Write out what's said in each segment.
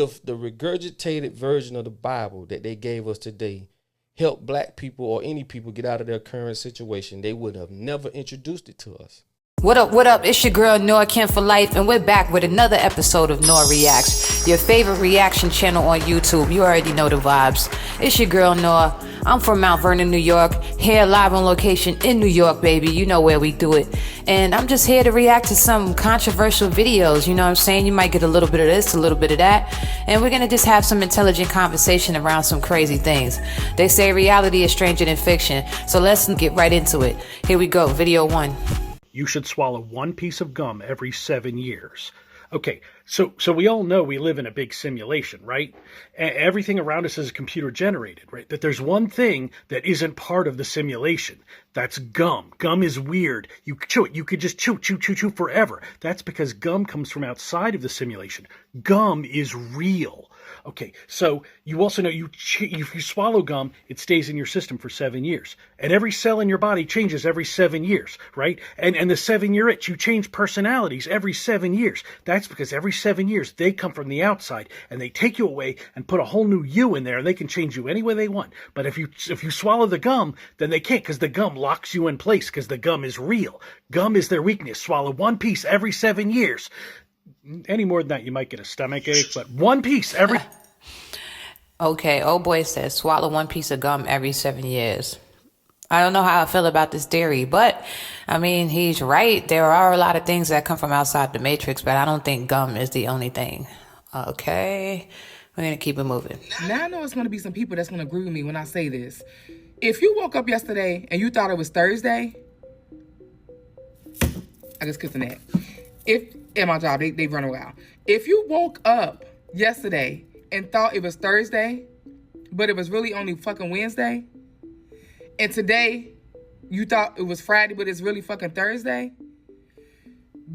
If the regurgitated version of the Bible that they gave us today helped black people or any people get out of their current situation, they would have never introduced it to us. What up, what up? It's your girl, Noah Kim for Life, and we're back with another episode of Noah Reacts, your favorite reaction channel on YouTube. You already know the vibes. It's your girl, Noah. I'm from Mount Vernon, New York, here live on location in New York, baby. You know where we do it. And I'm just here to react to some controversial videos, you know what I'm saying? You might get a little bit of this, a little bit of that, and we're gonna just have some intelligent conversation around some crazy things. They say reality is stranger than fiction, so let's get right into it. Here we go, video 1. You should swallow one piece of gum every 7 years. Okay, so we all know we live in a big simulation, right? Everything around us is computer generated, right? That there's one thing that isn't part of the simulation. That's gum. Gum is weird. You chew it. You could just chew forever. That's because gum comes from outside of the simulation. Gum is real. Okay, so you also know if you swallow gum, it stays in your system for 7 years. And every cell in your body changes every 7 years, right? And the 7-year itch, you change personalities every 7 years. That's because every 7 years they come from the outside and they take you away and put a whole new you in there, and they can change you any way they want. But if you swallow the gum, then they can't, because the gum locks you in place, because the gum is real. Gum is their weakness. Swallow one piece every 7 years. Any more than that, you might get a stomach ache, but one piece every... Okay, old boy says swallow one piece of gum every 7 years. I don't know how I feel about this theory, but I mean, he's right. There are a lot of things that come from outside the matrix, but I don't think gum is the only thing. Okay, we're going to keep it moving. Now I know it's going to be some people that's going to agree with me when I say this. If you woke up yesterday and you thought it was Thursday, I just kissed the neck. If, at my job, they run around. If you woke up yesterday and thought it was Thursday, but it was really only fucking Wednesday, and today you thought it was Friday, but it's really fucking Thursday,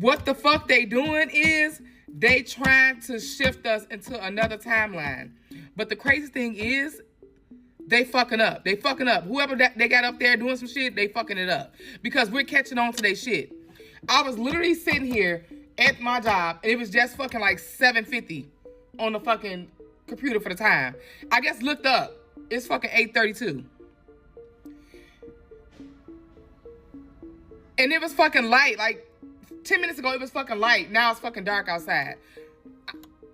what the fuck they doing is they trying to shift us into another timeline. But the crazy thing is, they fucking up. They fucking up. Whoever they got up there doing some shit, they fucking it up. Because we're catching on to their shit. I was literally sitting here at my job, and it was just fucking like 7:50 on the fucking computer for the time. I just looked up. It's fucking 8:32. And it was fucking light. Like 10 minutes ago, it was fucking light. Now it's fucking dark outside.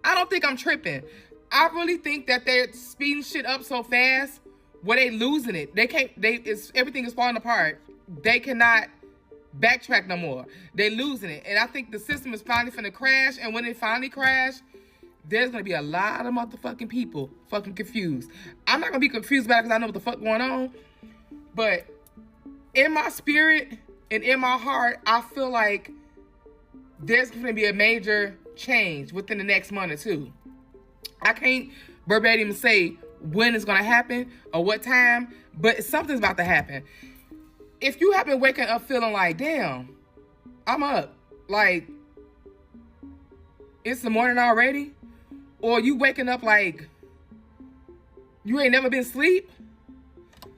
I don't think I'm tripping. I really think that they're speeding shit up so fast where they losing it. They can't, everything is falling apart. They cannot backtrack no more. They losing it. And I think the system is finally finna crash. And when it finally crash, there's gonna be a lot of motherfucking people fucking confused. I'm not gonna be confused about it because I know what the fuck going on. But in my spirit and in my heart, I feel like there's gonna be a major change within the next month or two. I can't verbatim say when it's gonna happen or what time, but something's about to happen. If you have been waking up feeling like, damn, I'm up, like, it's the morning already, or you waking up like you ain't never been asleep,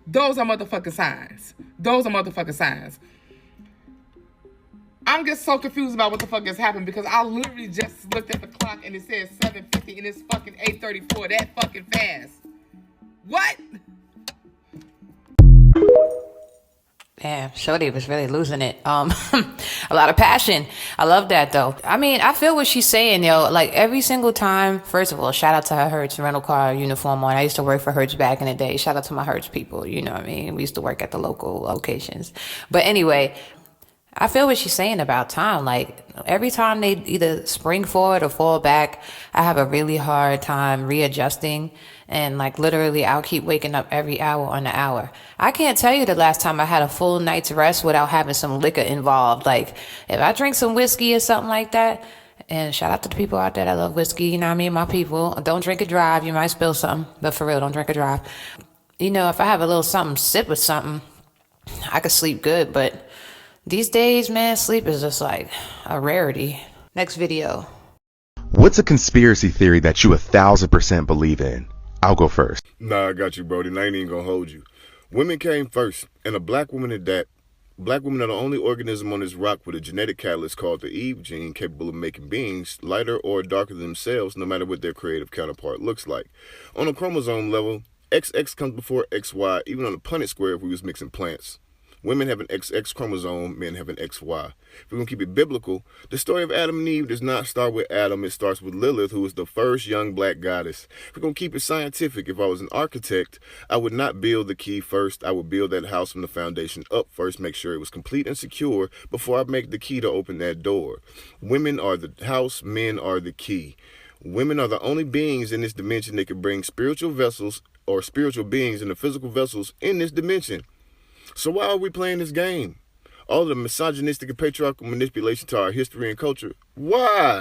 those are motherfucking signs. Those are motherfucking signs. I'm just so confused about what the fuck has happened because I literally just looked at the clock and it says 7:50 and it's fucking 8:34 that fucking fast. What? Damn, Shorty was really losing it. A lot of passion. I love that though. I mean, I feel what she's saying, yo. Like every single time, first of all, shout out to her Hertz rental car uniform on. I used to work for Hertz back in the day. Shout out to my Hertz people, you know what I mean? We used to work at the local locations. But anyway, I feel what she's saying about time. Like every time they either spring forward or fall back, I have a really hard time readjusting. And like literally I'll keep waking up every hour on the hour. I can't tell you the last time I had a full night's rest without having some liquor involved. Like if I drink some whiskey or something like that, and shout out to the people out there that love whiskey, you know what I mean? My people, don't drink and drive. You might spill something, but for real, don't drink and drive. You know, if I have a little something, sip with something, I could sleep good, but these days, man, sleep is just like a rarity. Next video. What's a conspiracy theory that you 1,000% believe in? I'll go first. Nah, I got you, Brody. I ain't even gonna hold you. Women came first, and a black woman at that, Black women are the only organism on this rock with a genetic catalyst called the Eve gene capable of making beings lighter or darker than themselves, no matter what their creative counterpart looks like. On a chromosome level, XX comes before XY, even on a Punnett square if we was mixing plants. Women have an XX chromosome, men have an XY. If we're going to keep it biblical, the story of Adam and Eve does not start with Adam, it starts with Lilith, who was the first young black goddess. If we're going to keep it scientific, if I was an architect, I would not build the key first. I would build that house from the foundation up first, make sure it was complete and secure before I make the key to open that door. Women are the house, men are the key. Women are the only beings in this dimension that can bring spiritual vessels or spiritual beings in the physical vessels in this dimension. So why are we playing this game? All the misogynistic and patriarchal manipulation to our history and culture. Why?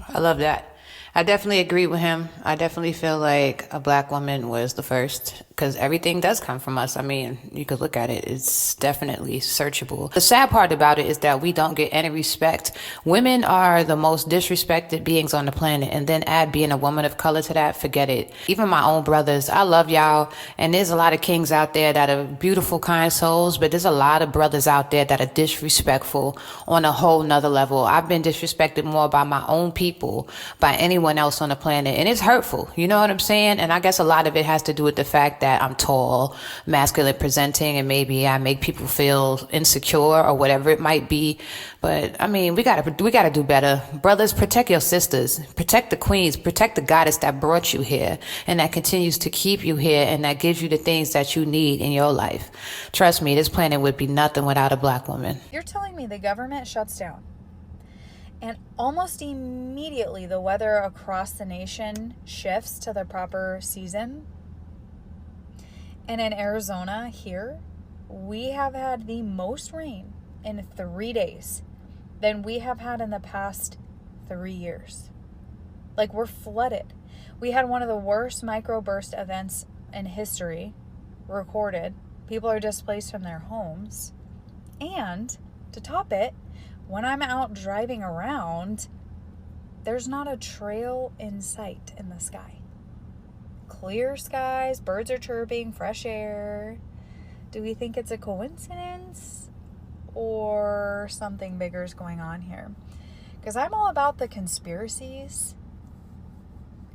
I love that. I definitely agree with him. I definitely feel like a black woman was the first, because everything does come from us. I mean, you could look at it. It's definitely searchable. The sad part about it is that we don't get any respect. Women are the most disrespected beings on the planet. And then add being a woman of color to that, forget it. Even my own brothers, I love y'all. And there's a lot of kings out there that are beautiful, kind souls. But there's a lot of brothers out there that are disrespectful on a whole nother level. I've been disrespected more by my own people, by anyone else on the planet, and it's hurtful, you know what I'm saying? And I guess a lot of it has to do with the fact that I'm tall, masculine presenting, and maybe I make people feel insecure or whatever it might be. But I mean, we gotta do better. Brothers, protect your sisters, protect the queens, protect the goddess that brought you here and that continues to keep you here and that gives you the things that you need in your life. Trust me, this planet would be nothing without a black woman. You're telling me the government shuts down, and almost immediately the weather across the nation shifts to the proper season. And in Arizona here, we have had the most rain in 3 days than we have had in the past 3 years. Like, we're flooded. We had one of the worst microburst events in history recorded. People are displaced from their homes. And to top it, when I'm out driving around, there's not a trail in sight in the sky. Clear skies, birds are chirping, fresh air. Do we think it's a coincidence or something bigger is going on here? Because I'm all about the conspiracies.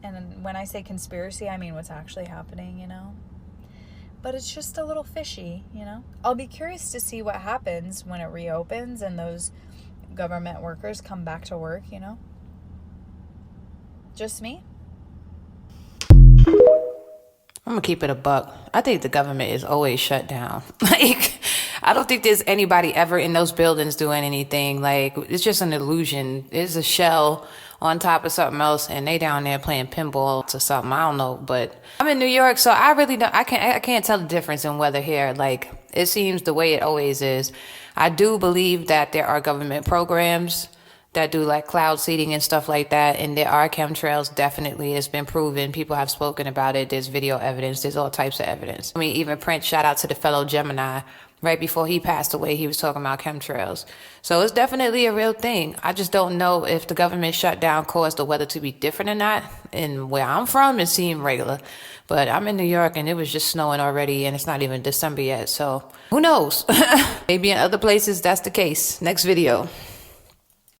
And when I say conspiracy, I mean what's actually happening, you know? But it's just a little fishy, you know? I'll be curious to see what happens when it reopens and those government workers come back to work, you know? Just me? I'm gonna keep it a buck. I think the government is always shut down. Like, I don't think there's anybody ever in those buildings doing anything. Like, it's just an illusion. It's a shell on top of something else, and they down there playing pinball or something. I don't know, but I'm in New York, so I really don't. I can't tell the difference in weather here. Like, it seems the way it always is. I do believe that there are government programs that do like cloud seeding and stuff like that. And there are chemtrails, definitely. It's been proven. People have spoken about it. There's video evidence. There's all types of evidence. I mean, even Prince, shout out to the fellow Gemini. Right before he passed away, he was talking about chemtrails. So it's definitely a real thing. I just don't know if the government shutdown caused the weather to be different or not. And where I'm from, it seemed regular. But I'm in New York and it was just snowing already and it's not even December yet. So who knows? Maybe in other places that's the case. Next video.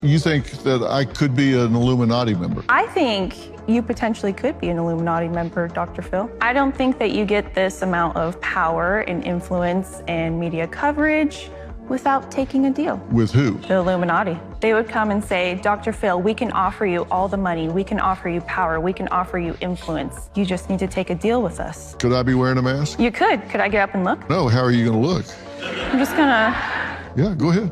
You think that I could be an Illuminati member? I think you potentially could be an Illuminati member, Dr. Phil. I don't think that you get this amount of power and influence and media coverage without taking a deal. With who? The Illuminati. They would come and say, Dr. Phil, we can offer you all the money, we can offer you power, we can offer you influence. You just need to take a deal with us. Could I be wearing a mask? You could. Could I get up and look? No, how are you gonna look? I'm just gonna... Yeah, go ahead.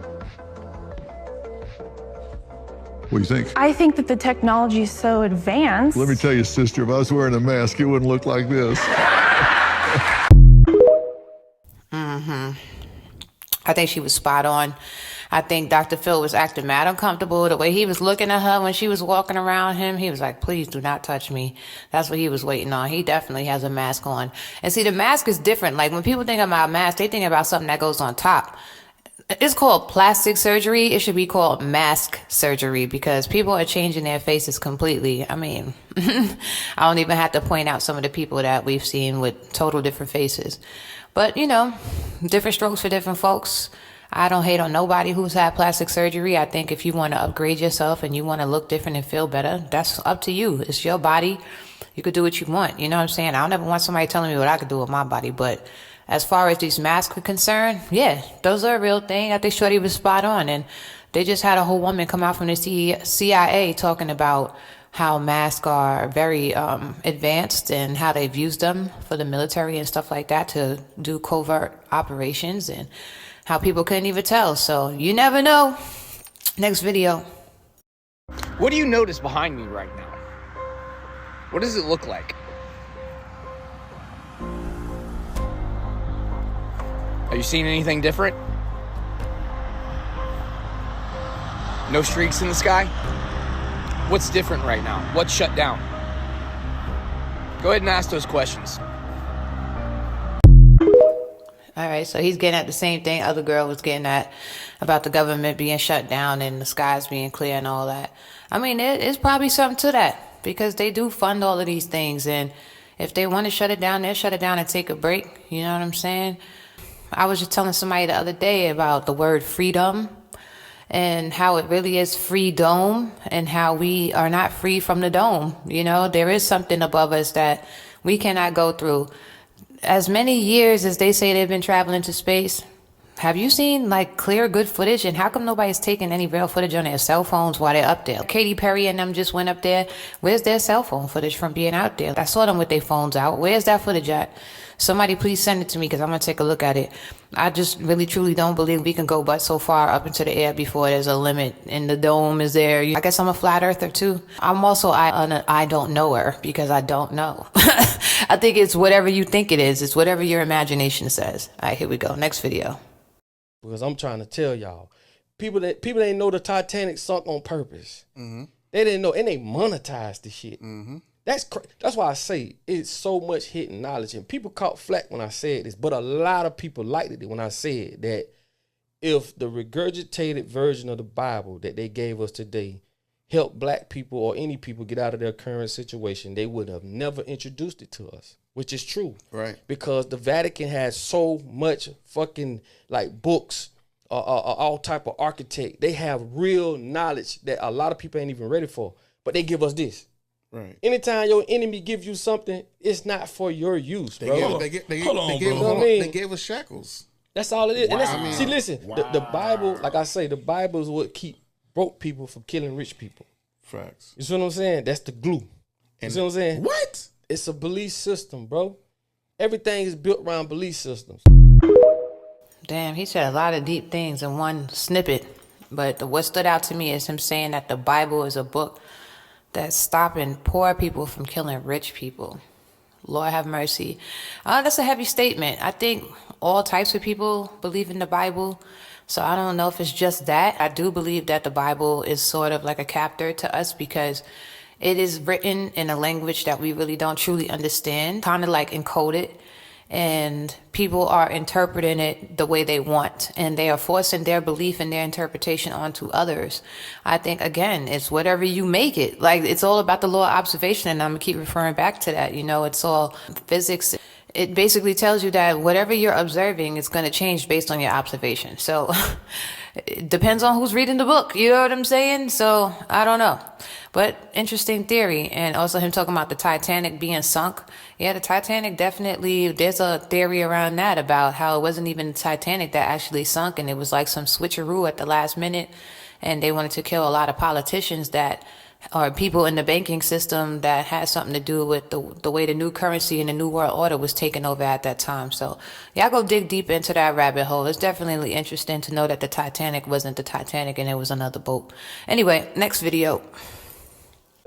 What do you think? I think that the technology is so advanced. Let me tell you, sister, if I was wearing a mask, it wouldn't look like this. I think she was spot on. I think Dr. Phil was acting mad uncomfortable. The way he was looking at her when she was walking around him, he was like, please do not touch me. That's what he was waiting on. He definitely has a mask on. And see, the mask is different. Like, when people think about mask, they think about something that goes on top. It's called plastic surgery. It should be called mask surgery because people are changing their faces completely. I mean, I don't even have to point out some of the people that we've seen with total different faces. But, you know, different strokes for different folks. I don't hate on nobody who's had plastic surgery. I think if you want to upgrade yourself and you want to look different and feel better, that's up to you. It's your body. You could do what you want. You know what I'm saying? I'll never want somebody telling me what I could do with my body. But as far as these masks are concerned, yeah, those are a real thing. I think Shorty was spot on. And they just had a whole woman come out from the CIA talking about how masks are very advanced and how they've used them for the military and stuff like that to do covert operations, and how people couldn't even tell. So you never know. Next video. What do you notice behind me right now? What does it look like? Are you seeing anything different? No streaks in the sky? What's different right now? What's shut down? Go ahead and ask those questions. All right, so he's getting at the same thing other girl was getting at about the government being shut down and the skies being clear and all that. I mean, it's probably something to that, because they do fund all of these things, and if they want to shut it down, they'll shut it down and take a break. You know what I'm saying? I was just telling somebody the other day about the word freedom and how it really is free dome, and how we are not free from the dome. You know, there is something above us that we cannot go through. As many years as they say they've been traveling to space, have you seen like clear, good footage? And how come nobody's taking any real footage on their cell phones while they're up there? Katy Perry and them just went up there. Where's their cell phone footage from being out there? I saw them with their phones out. Where's that footage at? Somebody please send it to me, because I'm going to take a look at it. I just really, truly don't believe we can go but so far up into the air before there's a limit, and the dome is there. I guess I'm a flat earther too. I'm also I don't know her, because I don't know. I think it's whatever you think it is. It's whatever your imagination says. All right, here we go. Next video. Because I'm trying to tell y'all, people didn't know the Titanic sunk on purpose. Mm-hmm. They didn't know, and they monetized the shit. Mm-hmm. That's why I say it's so much hidden knowledge, and people caught flack when I said this, but a lot of people liked it when I said that if the regurgitated version of the Bible that they gave us today helped black people or any people get out of their current situation, they would have never introduced it to us, which is true. Right. Because the Vatican has so much fucking like books, all type of architect. They have real knowledge that a lot of people ain't even ready for, but they give us this. Right. Anytime your enemy gives you something, it's not for your use, bro. They gave us shackles. That's all it is. Wow. And see, listen, the Bible, like I say, the Bible is what keep broke people from killing rich people. Facts. You see what I'm saying? That's the glue. You see what I'm saying? What? It's a belief system, bro. Everything is built around belief systems. Damn, he said a lot of deep things in one snippet. But what stood out to me is him saying that the Bible is a book that's stopping poor people from killing rich people. Lord have mercy. That's a heavy statement. I think all types of people believe in the Bible. So I don't know if it's just that. I do believe that the Bible is sort of like a captor to us, because it is written in a language that we really don't truly understand, kind of like encoded. And people are interpreting it the way they want, and they are forcing their belief and their interpretation onto others. I think, again, it's whatever you make it. Like, it's all about the law of observation, and I'm gonna keep referring back to that. You know, it's all physics. It basically tells you that whatever you're observing is going to change based on your observation. So it depends on who's reading the book. You know what I'm saying? So I don't know. But interesting theory. And also him talking about the Titanic being sunk. Yeah, the Titanic definitely, there's a theory around that about how it wasn't even the Titanic that actually sunk, and it was like some switcheroo at the last minute. And they wanted to kill a lot of politicians that or people in the banking system that had something to do with the way the new currency and the new world order was taken over at that time. So y'all go dig deep into that rabbit hole. It's definitely interesting to know that the Titanic wasn't the Titanic and it was another boat. Anyway, next video.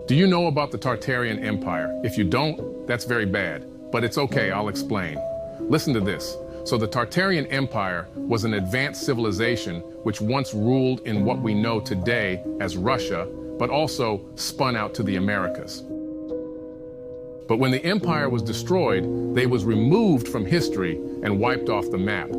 Do you know about the Tartarian Empire? If you don't, that's very bad, but it's okay, I'll explain. Listen to this. So the Tartarian Empire was an advanced civilization which once ruled in what we know today as Russia, but also spun out to the Americas. But when the empire was destroyed, they was removed from history and wiped off the map.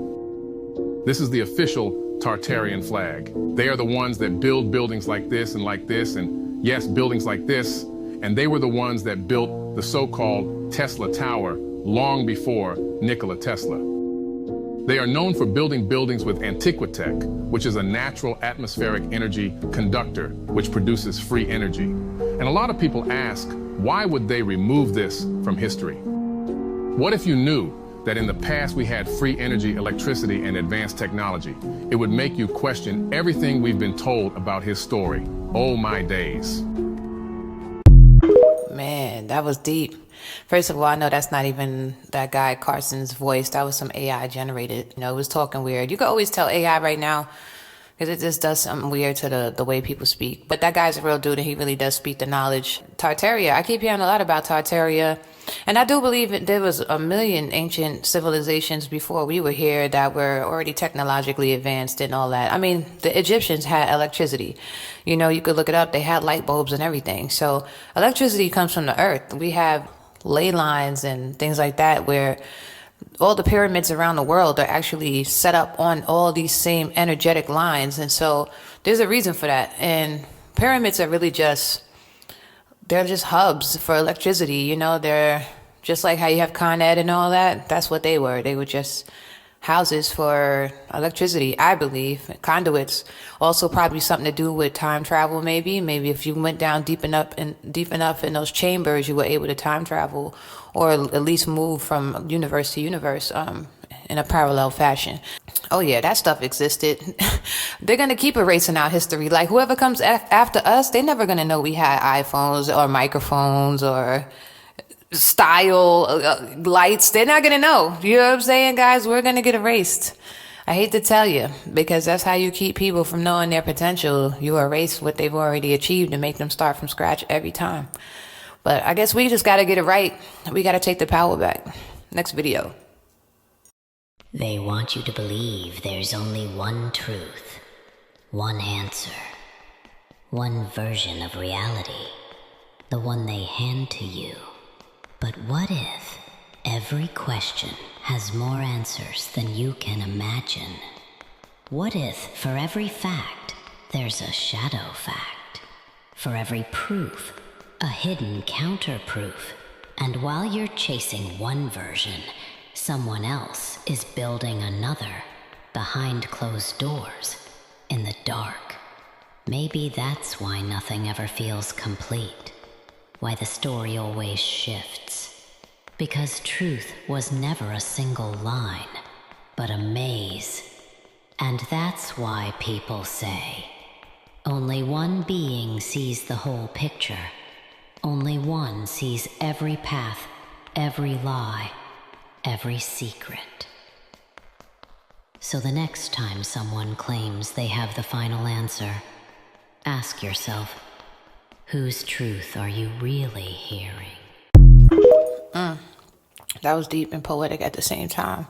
This is the official Tartarian flag. They are the ones that build buildings like this, and yes, buildings like this, and they were the ones that built the so-called Tesla Tower long before Nikola Tesla. They are known for building buildings with antiquitech, which is a natural atmospheric energy conductor, which produces free energy. And a lot of people ask, why would they remove this from history? What if you knew that in the past we had free energy, electricity, and advanced technology? It would make you question everything we've been told about his story. Oh my days. Man, that was deep. First of all, I know that's not even that guy Carson's voice. That was some AI generated. You know, it was talking weird. You can always tell AI right now because it just does something weird to the way people speak. But that guy's a real dude and he really does speak the knowledge. Tartaria, I keep hearing a lot about Tartaria. And I do believe that there was a million ancient civilizations before we were here that were already technologically advanced and all that. I mean, the Egyptians had electricity. You know, you could look it up. They had light bulbs and everything. So electricity comes from the earth. We have ley lines and things like that where all the pyramids around the world are actually set up on all these same energetic lines. And so there's a reason for that. And pyramids are really they're just hubs for electricity. You know, they're just like how you have Con Ed and all that. That's what they were. They were just houses for electricity, I believe. Conduits. Also probably something to do with time travel, maybe. Maybe if you went down deep enough in those chambers, you were able to time travel or at least move from universe to universe in a parallel fashion. Oh yeah, that stuff existed. They're going to keep erasing our history. Like whoever comes after us, they're never going to know we had iPhones or microphones or style lights. They're not going to know. You know what I'm saying, guys? We're going to get erased. I hate to tell you, because that's how you keep people from knowing their potential. You erase what they've already achieved and make them start from scratch every time. But I guess we just got to get it right. We got to take the power back. Next video. They want you to believe there's only one truth, one answer, one version of reality, the one they hand to you. But what if every question has more answers than you can imagine? What if for every fact there's a shadow fact? For every proof, a hidden counterproof? And while you're chasing one version, someone else is building another behind closed doors in the dark. Maybe that's why nothing ever feels complete, why the story always shifts. Because truth was never a single line, but a maze. And that's why people say, only one being sees the whole picture. Only one sees every path, every lie, every secret. So the next time someone claims they have the final answer, ask yourself, whose truth are you really hearing? That was deep and poetic at the same time.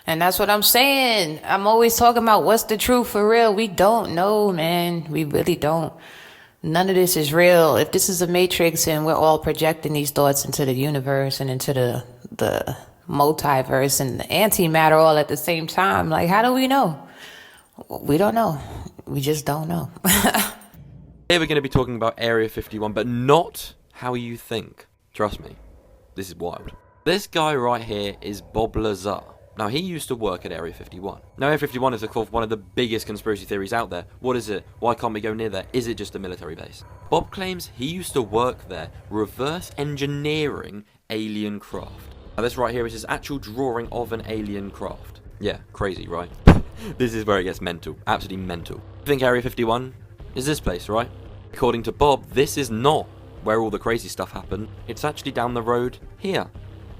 And that's what I'm saying. I'm always talking about what's the truth for real. We don't know, man. We really don't. None of this is real. If this is a matrix and we're all projecting these thoughts into the universe and into the multiverse and the antimatter all at the same time, like, how do we know? We don't know. We just don't know. Here we're going to be talking about Area 51, but not how you think. Trust me, this is wild. This guy right here is Bob Lazar. Now, he used to work at Area 51. Now, Area 51 is, of course, one of the biggest conspiracy theories out there. What is it? Why can't we go near there? Is it just a military base? Bob claims he used to work there, reverse engineering alien craft. Now, this right here is his actual drawing of an alien craft. Yeah, crazy, right? This is where it gets mental. Absolutely mental. I think Area 51 is this place, right? According to Bob, this is not where all the crazy stuff happened. It's actually down the road here,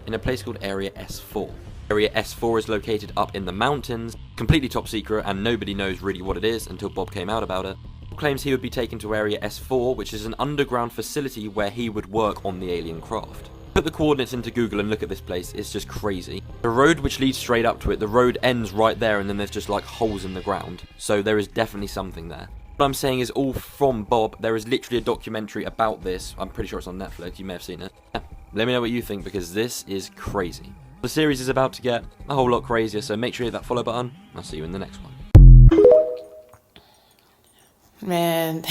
in a place called Area S4. Area S4 is located up in the mountains, completely top secret, and nobody knows really what it is until Bob came out about it. Bob claims he would be taken to Area S4, which is an underground facility where he would work on the alien craft. Put the coordinates into Google and look at this place, it's just crazy. The road which leads straight up to it, the road ends right there and then there's just like holes in the ground. So there is definitely something there. What I'm saying is all from Bob. There is literally a documentary about this. I'm pretty sure it's on Netflix, you may have seen it. Yeah. Let me know what you think because this is crazy. The series is about to get a whole lot crazier, so make sure you hit that follow button. I'll see you in the next one. Man,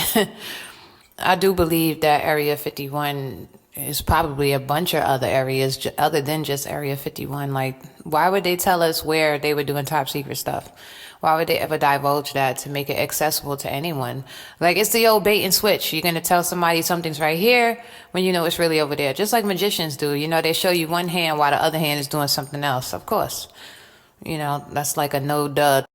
I do believe that Area 51 It's probably a bunch of other areas other than just Area 51. Like, why would they tell us where they were doing top secret stuff? Why would they ever divulge that to make it accessible to anyone? Like, it's the old bait and switch. You're going to tell somebody something's right here when you know it's really over there. Just like magicians do. You know, they show you one hand while the other hand is doing something else. Of course. You know, that's like a no-duh.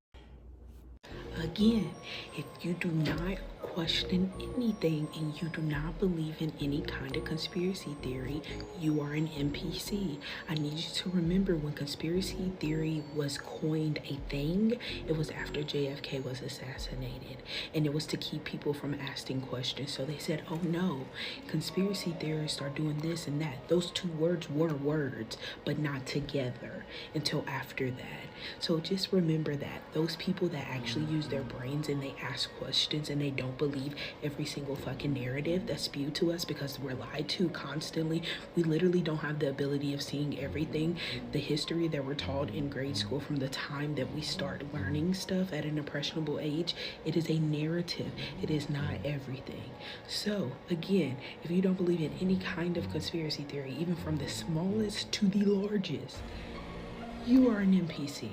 Again, if you do not question anything and you do not believe in any kind of conspiracy theory, you are an NPC. I need you to remember, when conspiracy theory was coined a thing, it was after JFK was assassinated, and it was to keep people from asking questions. So they said, oh no, conspiracy theorists are doing this and that. Those two words were words, but not together until after that. So just remember that those people that actually use their brains and they ask questions and they don't believe every single fucking narrative that's spewed to us, because we're lied to constantly. We literally don't have the ability of seeing everything. The history that we're taught in grade school from the time that we start learning stuff at an impressionable age, it is a narrative. It is not everything. So again, if you don't believe in any kind of conspiracy theory, even from the smallest to the largest, you are an NPC.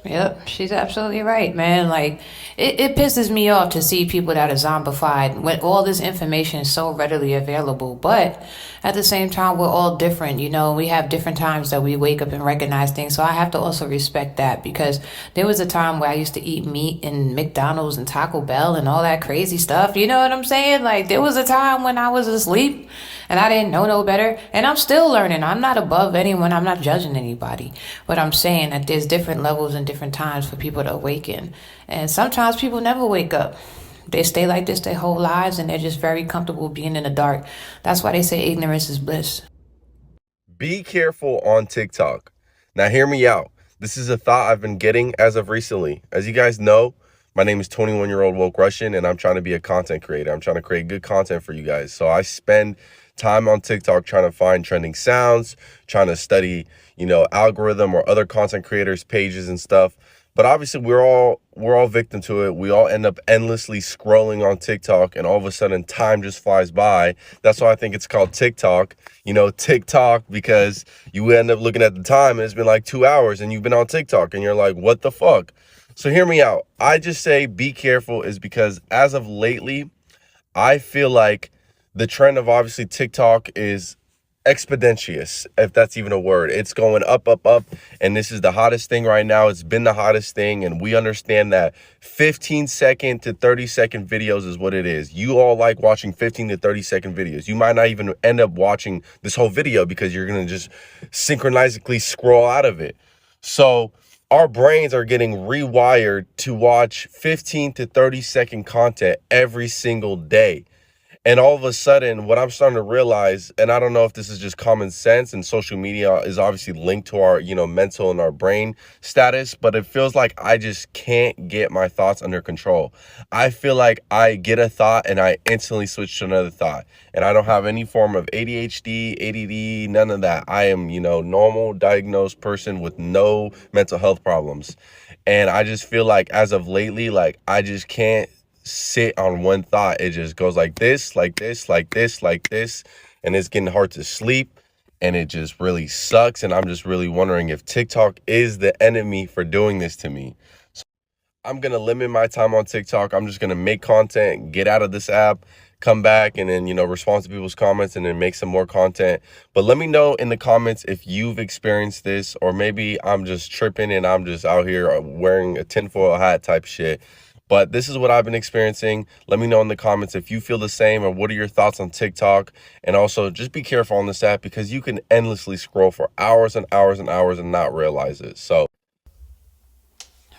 Yep, she's absolutely right, man. Like, it pisses me off to see people that are zombified when all this information is so readily available. But at the same time, we're all different. You know, we have different times that we wake up and recognize things. So I have to also respect that, because there was a time where I used to eat meat in McDonald's and Taco Bell and all that crazy stuff. You know what I'm saying? Like, there was a time when I was asleep and I didn't know no better. And I'm still learning. I'm not above anyone. I'm not judging anybody. But I'm saying that there's different levels and different times for people to awaken. And sometimes people never wake up. They stay like this their whole lives, and they're just very comfortable being in the dark. That's why they say ignorance is bliss. Be careful on TikTok. Now hear me out. This is a thought I've been getting as of recently. As you guys know, my name is 21-year-old woke Russian, and I'm trying to be a content creator. I'm trying to create good content for you guys. So I spend time on TikTok trying to find trending sounds, trying to study, algorithm or other content creators' pages and stuff. But obviously we're all victim to it. We all end up endlessly scrolling on TikTok, and all of a sudden time just flies by. That's why I think it's called TikTok. TikTok, because you end up looking at the time and it's been like 2 hours and you've been on TikTok and you're like, what the fuck? So hear me out. I just say be careful is because as of lately, I feel like the trend of obviously TikTok is exponentious, if that's even a word. It's going up, up, up, and this is the hottest thing right now. It's been the hottest thing, and we understand that 15-second to 30-second videos is what it is. You all like watching 15 to 30-second videos. You might not even end up watching this whole video because you're going to just synchronistically scroll out of it. So our brains are getting rewired to watch 15 to 30-second content every single day. And all of a sudden, what I'm starting to realize, and I don't know if this is just common sense, and social media is obviously linked to our, mental and our brain status, but it feels like I just can't get my thoughts under control. I feel like I get a thought and I instantly switch to another thought. And I don't have any form of ADHD, ADD, none of that. I am, normal diagnosed person with no mental health problems. And I just feel like as of lately, like I just can't sit on one thought. It just goes like this, like this, like this, like this, and it's getting hard to sleep, and it just really sucks. And I'm just really wondering if TikTok is the enemy for doing this to me. So I'm gonna limit my time on TikTok. I'm just gonna make content, get out of this app, come back, and then respond to people's comments and then make some more content. But let me know in the comments if you've experienced this, or maybe I'm just tripping and I'm just out here wearing a tinfoil hat type shit. But this is what I've been experiencing. Let me know in the comments if you feel the same, or what are your thoughts on TikTok. And also just be careful on this app, because you can endlessly scroll for hours and hours and hours and not realize it. So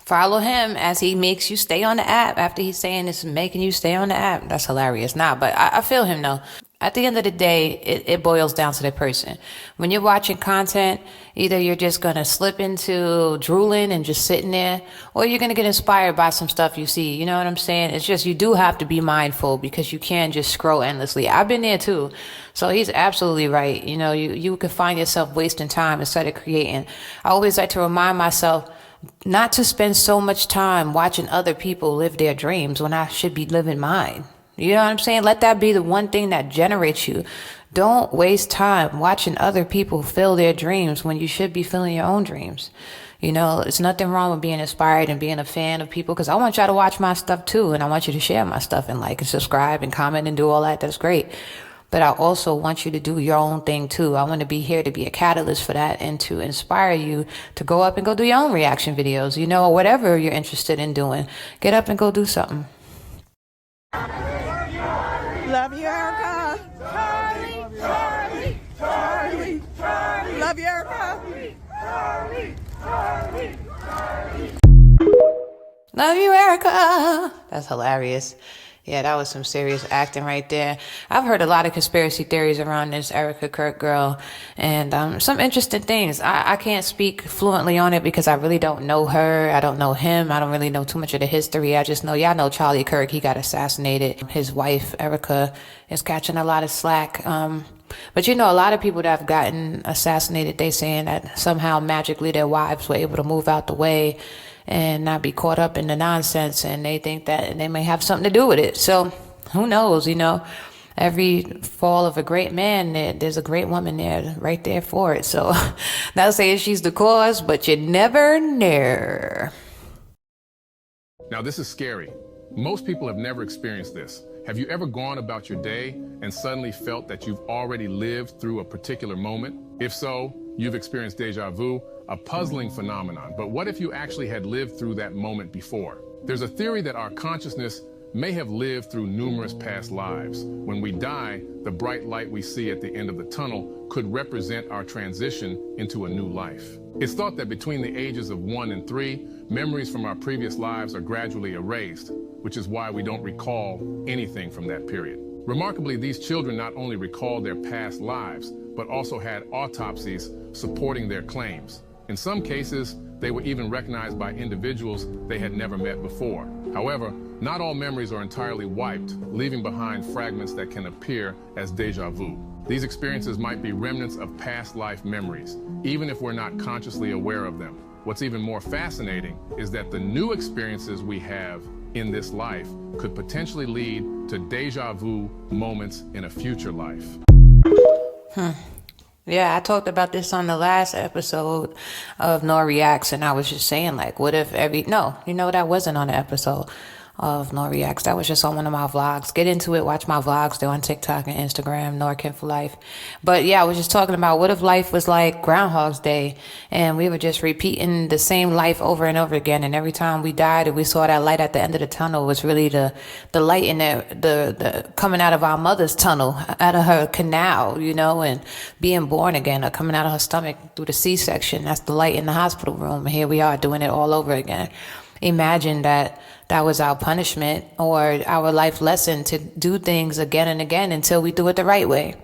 follow him as he makes you stay on the app after he's saying it's making you stay on the app. That's hilarious. But I feel him though. At the end of the day, it boils down to the person. When you're watching content, either you're just going to slip into drooling and just sitting there, or you're going to get inspired by some stuff you see. You know what I'm saying? It's just you do have to be mindful, because you can't just scroll endlessly. I've been there too. So he's absolutely right. You can find yourself wasting time instead of creating. I always like to remind myself not to spend so much time watching other people live their dreams when I should be living mine. You know what I'm saying? Let that be the one thing that generates you. Don't waste time watching other people fill their dreams when you should be filling your own dreams. You know, it's nothing wrong with being inspired and being a fan of people, because I want y'all to watch my stuff too, and I want you to share my stuff and like and subscribe and comment and do all that. That's great. But I also want you to do your own thing too. I want to be here to be a catalyst for that and to inspire you to go up and go do your own reaction videos, you know, or whatever you're interested in doing. Get up and go do something. Love you, Erica. Charlie, Charlie, Charlie, Charlie. Love you, Erica. Charlie, Charlie, Charlie. Love you, Erica. That's hilarious. Yeah, that was some serious acting right there. I've heard a lot of conspiracy theories around this Erica Kirk girl, and some interesting things. I can't speak fluently on it because I really don't know her. I don't know him. I don't really know too much of the history. I just know, y'all know Charlie Kirk. He got assassinated. His wife, Erica, is catching a lot of slack. But you know, a lot of people that have gotten assassinated, they saying that somehow magically their wives were able to move out the way and not be caught up in the nonsense, and they think that they may have something to do with it. So who knows, you know, every fall of a great man, there's a great woman there right there for it. So not saying she's the cause, but you never know. Now, this is scary. Most people have never experienced this. Have you ever gone about your day and suddenly felt that you've already lived through a particular moment? If so, you've experienced deja vu, a puzzling phenomenon. But what if you actually had lived through that moment before? There's a theory that our consciousness may have lived through numerous past lives. When we die, the bright light we see at the end of the tunnel could represent our transition into a new life. It's thought that between the ages of 1 and 3, memories from our previous lives are gradually erased, which is why we don't recall anything from that period. Remarkably, these children not only recalled their past lives, but also had autopsies supporting their claims. In some cases, they were even recognized by individuals they had never met before. However, not all memories are entirely wiped, leaving behind fragments that can appear as deja vu. These experiences might be remnants of past life memories, even if we're not consciously aware of them. What's even more fascinating is that the new experiences we have in this life could potentially lead to deja vu moments in a future life. Yeah, I talked about this on the last episode of No Reacts, and I was just saying, like, what if that wasn't on the episode of No Reacts. That was just on one of my vlogs. Get into it, watch my vlogs. They're on TikTok and Instagram, NorKen for Life. But yeah, I was just talking about what if life was like Groundhog's Day and we were just repeating the same life over and over again, and every time we died and we saw that light at the end of the tunnel was really the light in the coming out of our mother's tunnel, out of her canal, and being born again, or coming out of her stomach through the C-section. That's the light in the hospital room. And here we are doing it all over again. Imagine that was our punishment or our life lesson to do things again and again until we do it the right way.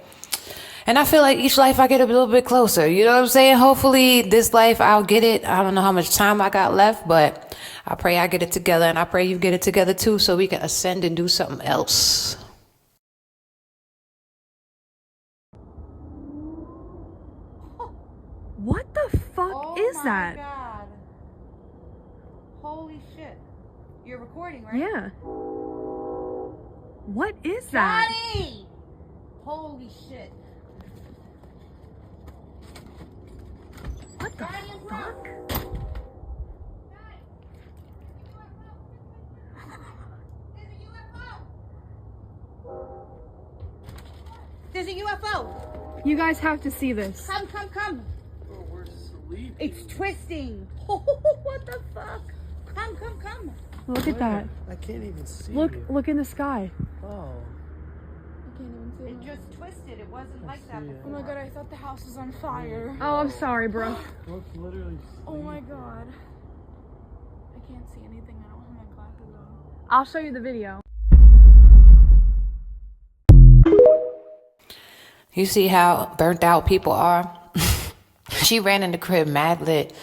And I feel like each life I get a little bit closer. You know what I'm saying? Hopefully this life I'll get it. I don't know how much time I got left, but I pray I get it together, and I pray you get it together too, so we can ascend and do something else. What the fuck is that? God. Holy shit. You're recording, right? Yeah. What is that? Johnny! Holy shit. What the fuck? There's a UFO. You guys have to see this. Come. Oh, where's this lead? It's twisting. What the fuck? Come. Look at that. I can't even see. Look in the sky. Oh. I can't even see. It just twisted. It wasn't like that before. Oh my god, I thought the house was on fire. Oh, I'm sorry, bro. Look, literally. Oh my god. I can't see anything. I don't have my glasses on. I'll show you the video. You see how burnt out people are? She ran in the crib mad lit,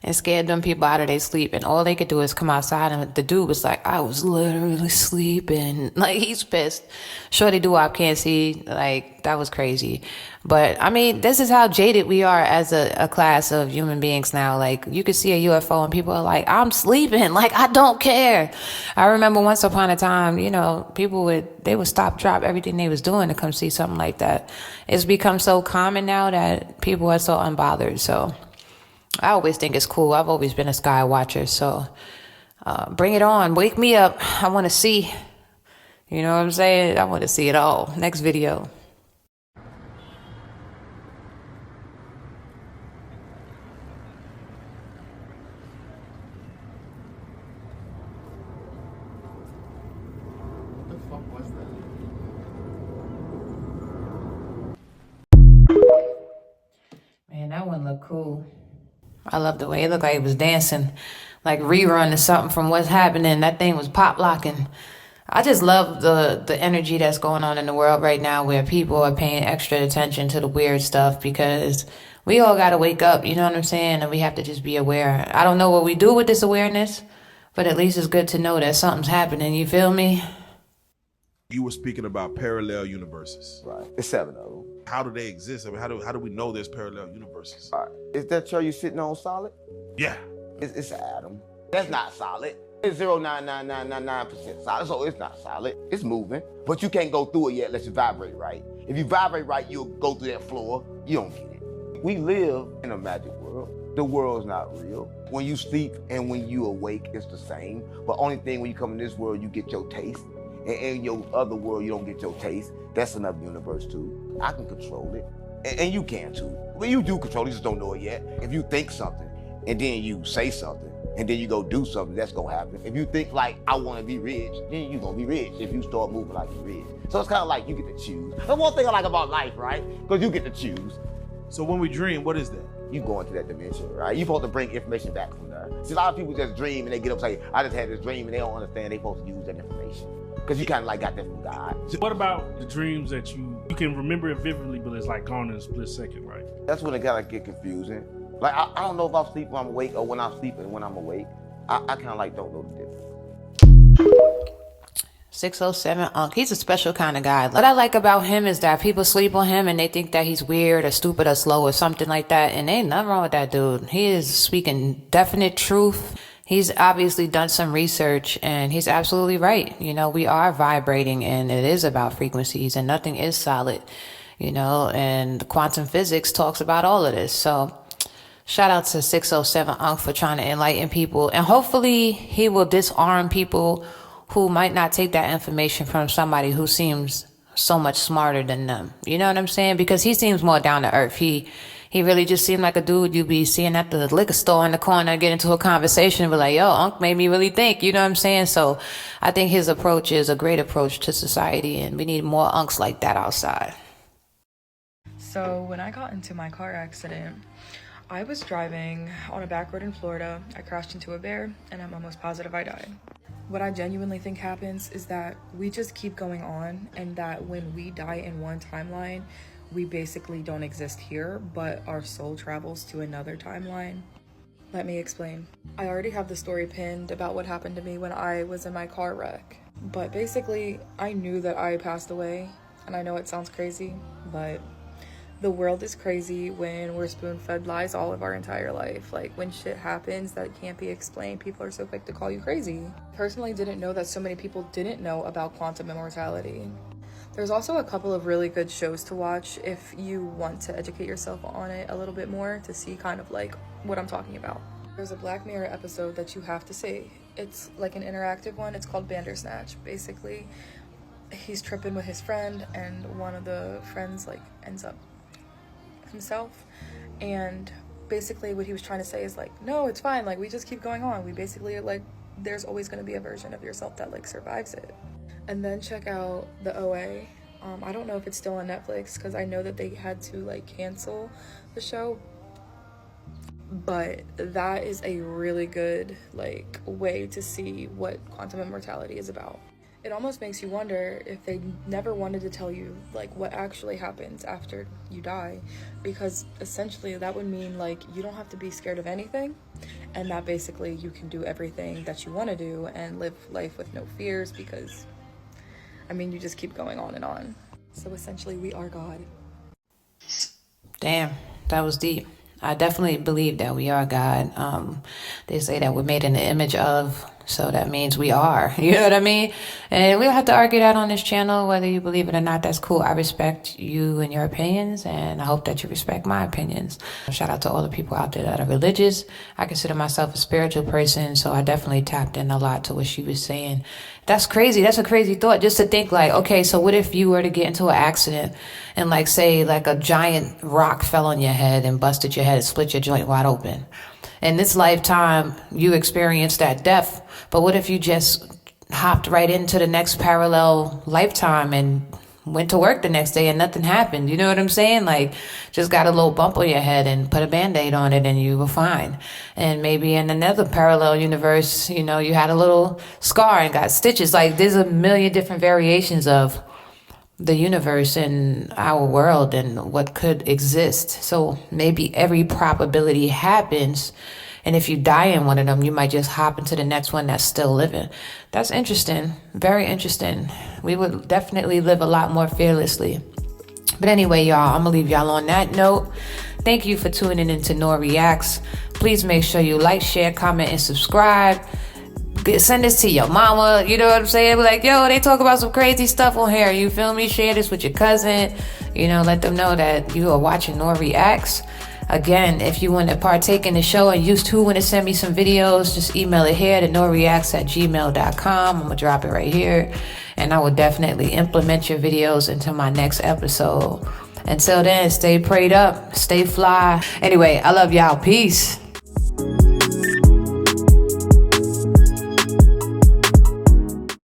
and scared them people out of their sleep. And all they could do is come outside, and the dude was like, I was literally sleeping. Like, he's pissed. Shorty doo-wop can't see. Like, that was crazy. But I mean, this is how jaded we are as a class of human beings now. Like, you could see a UFO and people are like, I'm sleeping. Like, I don't care. I remember once upon a time, you know, they would stop, drop everything they was doing to come see something like that. It's become so common now that people are so unbothered. So I always think it's cool. I've always been a sky watcher. So bring it on. Wake me up. I want to see. You know what I'm saying? I want to see it all. Next video. Man, that one looked cool. I love the way it looked like it was dancing, like rerun or something from what's happening. That thing was pop locking. I just love the energy that's going on in the world right now, where people are paying extra attention to the weird stuff, because we all got to wake up, you know what I'm saying? And we have to just be aware. I don't know what we do with this awareness, but at least it's good to know that something's happening. You feel me? You were speaking about parallel universes. Right. It's 7 of them. How do they exist? I mean, how do we know there's parallel universes? All right. Is that chair you sitting on solid? Yeah. It's an atom. That's not solid. It's 0.99999% solid, so it's not solid. It's moving, but you can't go through it yet unless you vibrate right. If you vibrate right, you'll go through that floor. You don't get it. We live in a magic world. The world's not real. When you sleep and when you awake, it's the same. But only thing, when you come in this world, you get your taste. And in your other world, you don't get your taste. That's another universe too. I can control it, and you can too. Well, you do control it, you just don't know it yet. If you think something, and then you say something, and then you go do something, that's gonna happen. If you think like, I wanna be rich, then you're gonna be rich if you start moving like you're rich. So it's kind of like you get to choose. That's one thing I like about life, right? Because you get to choose. So when we dream, what is that? You go into that dimension, right? You're supposed to bring information back from there. See, a lot of people just dream and they get up and say, I just had this dream, and they don't understand they're supposed to use that information. Because you kind of like got that from God. So what about the dreams that you can remember it vividly, but it's like gone in a split second, right? That's when it gotta get confusing. Like, I don't know if I'm sleeping when I'm awake, or when I'm sleeping when I'm awake. I kind of like don't know the difference. 607 Unc. He's a special kind of guy. What I like about him is that people sleep on him and they think that he's weird or stupid or slow or something like that. And ain't nothing wrong with that dude. He is speaking definite truth. He's obviously done some research, and he's absolutely right. You know, we are vibrating, and it is about frequencies, and nothing is solid, you know, and quantum physics talks about all of this. So shout out to 607 Unc for trying to enlighten people, and hopefully he will disarm people who might not take that information from somebody who seems so much smarter than them. You know what I'm saying? Because he seems more down to earth. He really just seemed like a dude you'd be seeing at the liquor store in the corner, get into a conversation and be like, yo, Unc made me really think, you know what I'm saying? So I think his approach is a great approach to society, and we need more Uncs like that outside. So when I got into my car accident, I was driving on a back road in Florida. I crashed into a bear, and I'm almost positive I died. What I genuinely think happens is that we just keep going on, and that when we die in one timeline, we basically don't exist here, but our soul travels to another timeline. Let me explain. I already have the story pinned about what happened to me when I was in my car wreck. But basically, I knew that I passed away, and I know it sounds crazy, but the world is crazy when we're spoon-fed lies all of our entire life. Like, when shit happens that can't be explained, people are so quick to call you crazy. Personally, didn't know that so many people didn't know about quantum immortality. There's also a couple of really good shows to watch if you want to educate yourself on it a little bit more, to see kind of like what I'm talking about. There's a Black Mirror episode that you have to see. It's like an interactive one. It's called Bandersnatch. Basically, he's tripping with his friend, and one of the friends like ends up himself. And basically what he was trying to say is like, no, it's fine. Like, we just keep going on. We basically like, there's always going to be a version of yourself that like survives it. And then check out the OA. I don't know if it's still on Netflix, because I know that they had to like cancel the show, but that is a really good like way to see what quantum immortality is about. It almost makes you wonder if they never wanted to tell you, like, what actually happens after you die, because essentially that would mean, like, you don't have to be scared of anything, and that basically you can do everything that you want to do and live life with no fears, because, I mean, you just keep going on and on. So essentially, we are God. Damn, that was deep. I definitely believe that we are God. They say that we're made in the image of, so that means we are. You know what I mean? And we don't have to argue that on this channel, whether you believe it or not. That's cool. I respect you and your opinions, and I hope that you respect my opinions. Shout out to all the people out there that are religious. I consider myself a spiritual person, so I definitely tapped in a lot to what she was saying. That's crazy. That's a crazy thought, just to think like, okay, so what if you were to get into an accident and like say like a giant rock fell on your head and busted your head and split your joint wide open? In this lifetime, you experienced that death, but what if you just hopped right into the next parallel lifetime and went to work the next day and nothing happened? You know what I'm saying? Like, just got a little bump on your head and put a Band-Aid on it and you were fine. And maybe in another parallel universe, you know, you had a little scar and got stitches. Like, there's a million different variations of the universe and our world and what could exist. So maybe every probability happens, and if you die in one of them, you might just hop into the next one that's still living. That's interesting. Very interesting. We would definitely live a lot more fearlessly. But anyway, y'all, I'm gonna leave y'all on that note. Thank you for tuning into Nor Reacts. Please make sure you like, share, comment, and subscribe. Send this to your mama, you know what I'm saying? Be like, yo, they talk about some crazy stuff on here, you feel me? Share this with your cousin, you know, let them know that you are watching Nor Reacts. Again, if you want to partake in the show and you too want to send me some videos, just email it here to norreacts@gmail.com. I'm gonna drop it right here, and I will definitely implement your videos into my next episode. Until then, stay prayed up, stay fly. Anyway, I love y'all. Peace.